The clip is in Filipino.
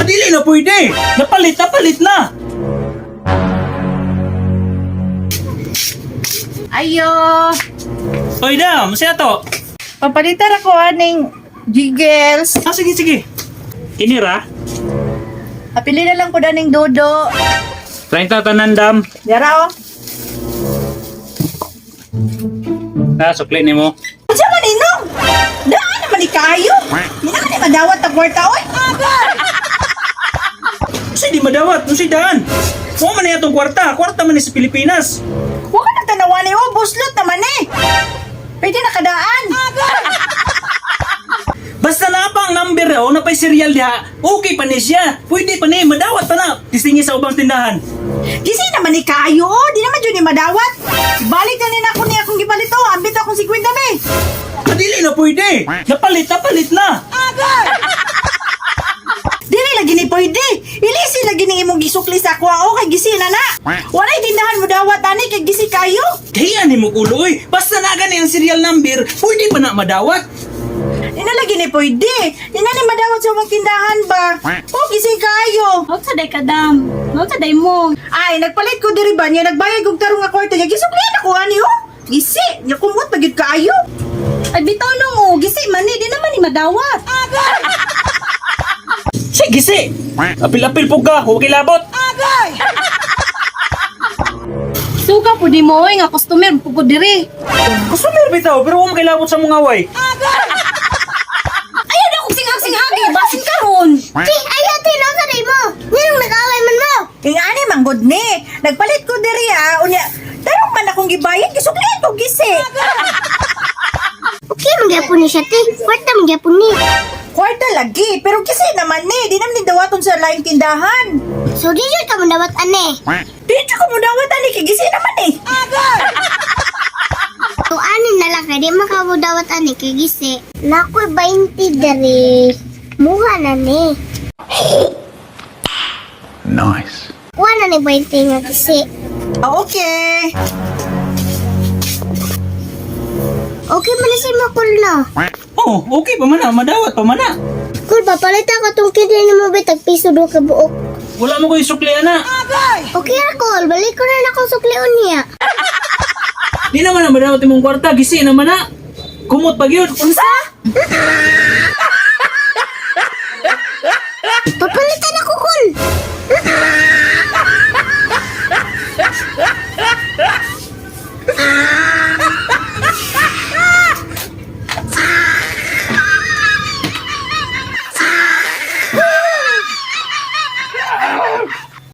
Dili na pwede. Napalit na. Ayo. Oy, dam, siya to. Papalitar ako aning jiggles. Sige. Kinira. Apili na lang ko daning dodo. 30 tanan, dam. Yara oh. Sukli ni mo. Asa man inong? Daan naman ni kayo. Hindi naman ni madawat ang kwarta oy. Kasi di madawat, no si daan. Huwag man na itong kwarta man ni sa Pilipinas. Huwag ka nagtanawa ni buslot naman eh. Pwede nakadaan. Basta na pa ang number o napay serial diha, okay pa ni siya. Pwede pa ni, madawat pa na. Tistingi sa ubang tindahan. Gisi naman ni kayo oh. Di naman yun ni madawat. Balik na rin ako ni akong gipalit oh. Ambit akong 50 me. Dili na pwede. Napalit na. Dili lagi ni pwede. Ilisi lagi ni imong gisukli sa kuha o kay gisi na na. Walay tindahan mo dawat ani kay gisi kayo. Kaya ni mo kuloy. Basta na gani ang serial number, pwede pa na madawat. Ina lagi ni pwede. Ina ni madawat sa mong tindahan ba? O gisi kayo. Huwag sa day kadam. Huwag sa day mo. Ay nagpalit ko diri ba niya nagbayad kog tarong nga kwarta niya gisukli na ko ani oh. Gisi, nya kumot pagid kayo. Ay bitaw nung gisi man di naman ni madawat. Sige, si. Apil-apil po ka, huwag kilabot. Suka po di mo nga customer po ko diri. Customer bitaw, pero huwag kilabot sa mga away. Ayaw na kong singhag-singhagi. Basin karon. Ayaw tinaw sa day mo. Nganong nag-away man mo? Ing ani manggod ni. Nagpalit ko diri unya. Tarong man akong gibayad gisukli ko gisi. Okay, magyapon ni siya, te. Kwarta magyapon ni. Kwarta lagi, pero kasi naman di naman ni dawaton sa laing tindahan. So, di siya ka mandawat, ane. Dito ko mo dawat ani kay gisi naman eh. So, anin na lang, kaya di makabudawat, ane, kay gisi. Nakoy 20 dari. Muha na ni. Nice. Kuha na ni 20 nga gisi. Okay. Okay, malisin mo, cool na. Oh, okay pa man na, madawat pa man na. Cool, papalitan ka tong kid ni mo, bitag piso do ka buok. Wala mo ko isuklian na. Okay, cool. Balik ko na akong suklion niya. Di naman na madawat imong kwarta, gisi naman na. Kumot pag yun. Unsa? Papalitan ako, cool.